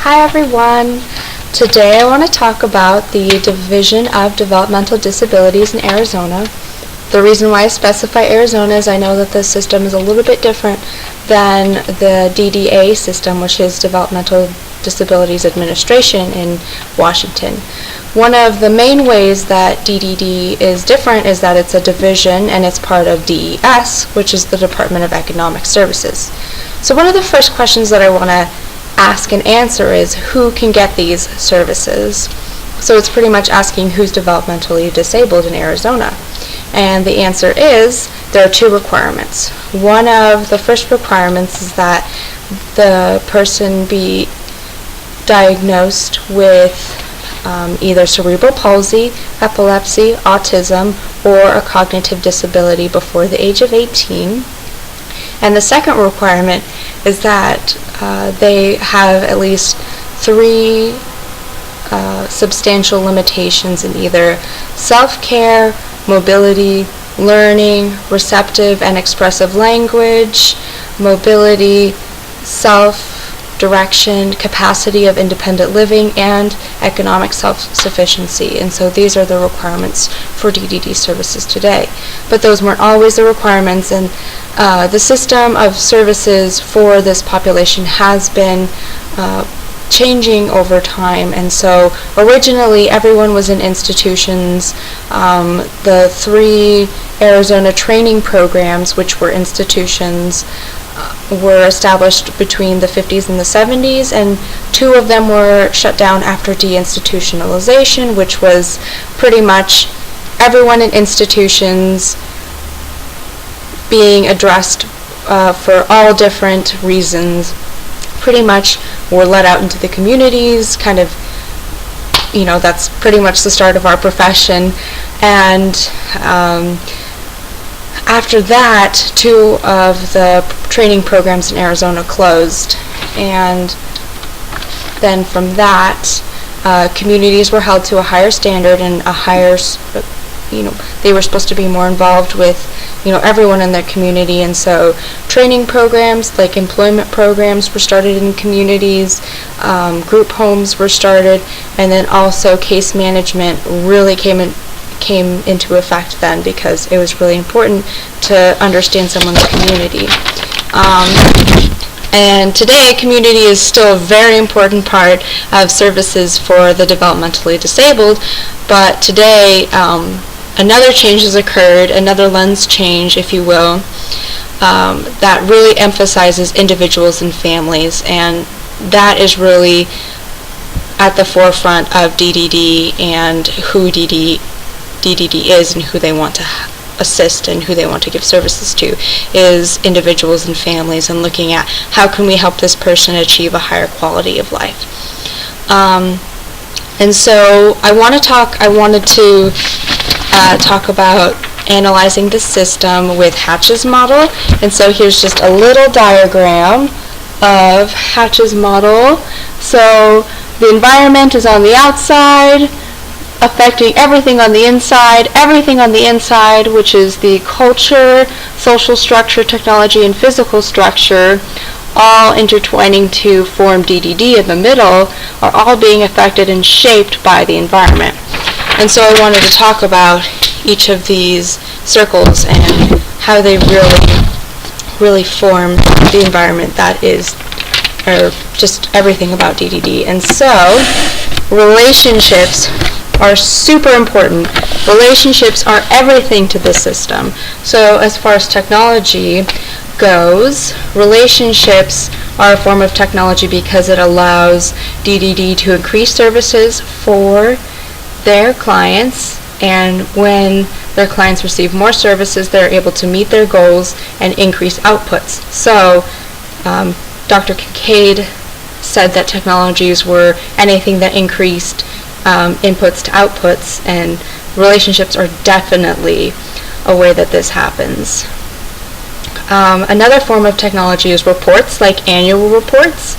Hi everyone. Today I want to talk about the Division of Developmental Disabilities in Arizona. The reason why I specify Arizona is I know that this system is a little bit different than the DDA system, which is Developmental Disabilities Administration in Washington. One of the main ways that DDD is different is that it's a division and it's part of DES, which is the Department of Economic Services. So one of the first questions that I want to ask and answer is who can get these services? So it's pretty much asking who's developmentally disabled in Arizona. And the answer is there are two requirements. One of the first requirements is that the person be diagnosed with either cerebral palsy, epilepsy, autism, or a cognitive disability before the age of 18. And the second requirement is that they have at least 3 substantial limitations in either self-care, mobility, learning, receptive and expressive language, mobility, self-direction, capacity of independent living, and economic self-sufficiency. And so these are the requirements for DDD services today. But those weren't always the requirements, and the system of services for this population has been changing over time. And so originally everyone was in institutions. The 3 Arizona training programs, which were institutions, were established between the 50s and the 70s, and 2 of them were shut down after deinstitutionalization, which was pretty much everyone in institutions being addressed for all different reasons. Pretty much were let out into the communities, kind of, that's pretty much the start of our profession. And after that, 2 of the training programs in Arizona closed, and then from that, communities were held to a higher standard and a higher, they were supposed to be more involved with, everyone in their community. And so training programs like employment programs were started in communities, group homes were started, and then also case management really came into effect then, because it was really important to understand someone's community. And today, community is still a very important part of services for the developmentally disabled, but today another change has occurred, another lens change, if you will, that really emphasizes individuals and families, and that is really at the forefront of DDD and who DDD is and who they want to assist and who they want to give services to, is individuals and families, and looking at how can we help this person achieve a higher quality of life. And so I wanted to talk about analyzing the system with Hatch's model. And so here's just a little diagram of Hatch's model. So the environment is on the outside, affecting everything on the inside, which is the culture, social structure, technology, and physical structure, all intertwining to form DDD in the middle, are all being affected and shaped by the environment. And so I wanted to talk about each of these circles and how they really form the environment that is, or just everything about DDD. And so relationships are super important. Relationships are everything to this system. So as far as technology goes, relationships are a form of technology because it allows DDD to increase services for their clients, and when their clients receive more services, they're able to meet their goals and increase outputs. So Dr. Kincaid said that technologies were anything that increased inputs to outputs, and relationships are definitely a way that this happens. Another form of technology is reports, like annual reports.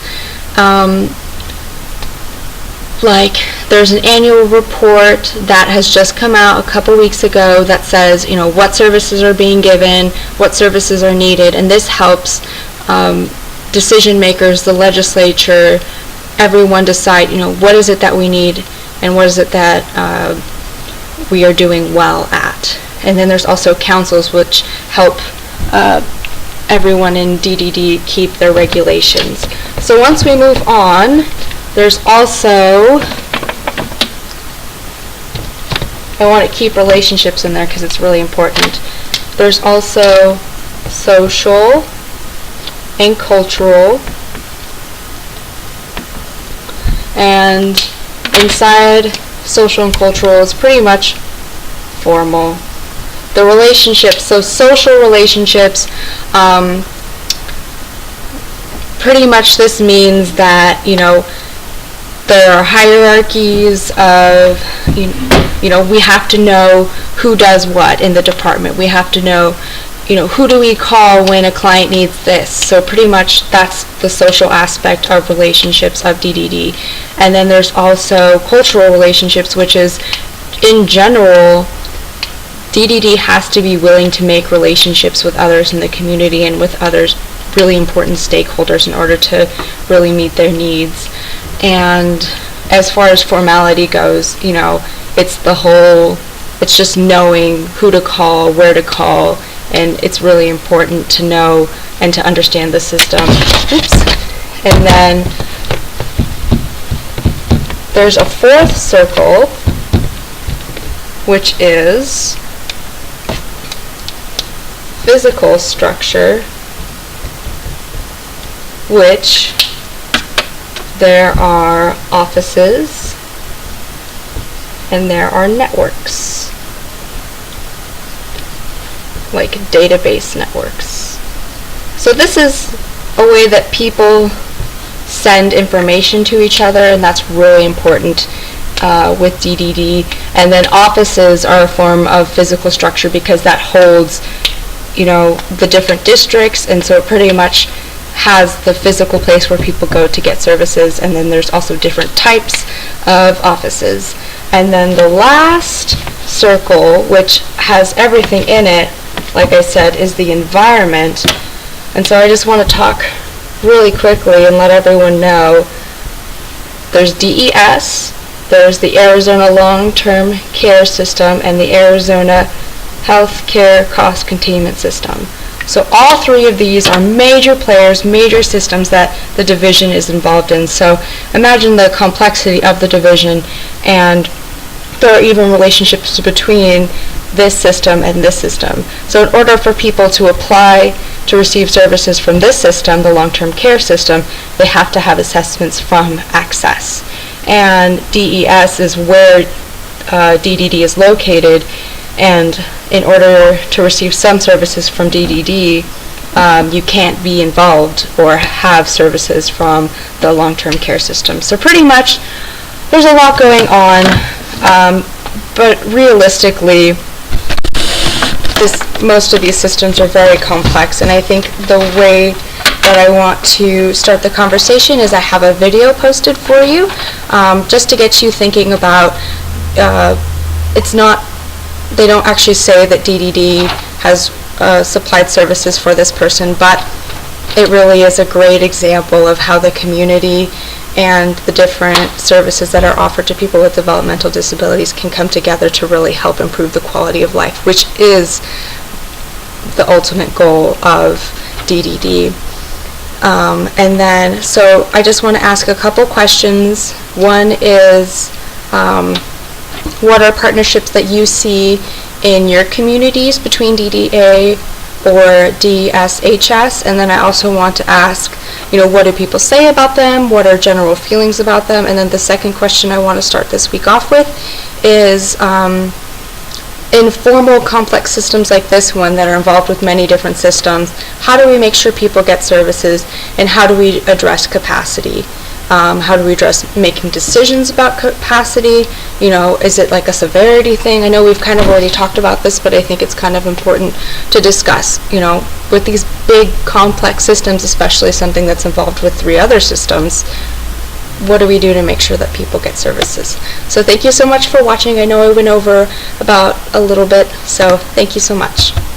Like there's an annual report that has just come out a couple weeks ago that says, what services are being given, what services are needed, and this helps decision makers, the legislature, everyone decide, what is it that we need and what is it that we are doing well at. And then there's also councils which help everyone in DDD keep their regulations. So once we move on, there's also, I want to keep relationships in there because it's really important. There's also social and cultural, and inside social and cultural is pretty much formal. The relationships, so social relationships, pretty much this means that, there are hierarchies of, we have to know who does what in the department. We have to know, who do we call when a client needs this. So pretty much that's the social aspect of relationships of DDD. And then there's also cultural relationships, which is, in general, DDD has to be willing to make relationships with others in the community and with others really important stakeholders in order to really meet their needs. And as far as formality goes, it's just knowing who to call, where to call, and it's really important to know and to understand the system. Oops. And then there's a fourth circle, which is physical structure, which there are offices and there are networks, like database networks. So this is a way that people send information to each other, and that's really important with DDD. And then offices are a form of physical structure because that holds, the different districts, and so it pretty much has the physical place where people go to get services. And then there's also different types of offices. And then the last circle, which has everything in it, like I said, is the environment. And so I just want to talk really quickly and let everyone know there's DES, there's the Arizona Long-Term Care System, and the Arizona Health Care Cost Containment System. So all three of these are major players, major systems that the division is involved in. So imagine the complexity of the division, and there are even relationships between this system and this system. So in order for people to apply to receive services from this system, the long-term care system, they have to have assessments from Access. And DES is where DDD is located, and in order to receive some services from DDD, you can't be involved or have services from the long-term care system. So pretty much there's a lot going on, but realistically, most of these systems are very complex, and I think the way that I want to start the conversation is I have a video posted for you, just to get you thinking about, they don't actually say that DDD has supplied services for this person, but it really is a great example of how the community and the different services that are offered to people with developmental disabilities can come together to really help improve the quality of life, which is the ultimate goal of DDD. And then, so I just want to ask a couple questions. One is, what are partnerships that you see in your communities between DDA or DSHS? And then I also want to ask, what do people say about them? What are general feelings about them? And then the second question I want to start this week off with is, in formal complex systems like this one that are involved with many different systems, how do we make sure people get services, and how do we address capacity? How do we address making decisions about capacity? Is it like a severity thing? I know we've kind of already talked about this, but I think it's kind of important to discuss. With these big complex systems, especially something that's involved with 3 other systems, what do we do to make sure that people get services? So thank you so much for watching. I know I went over about a little bit, so thank you so much.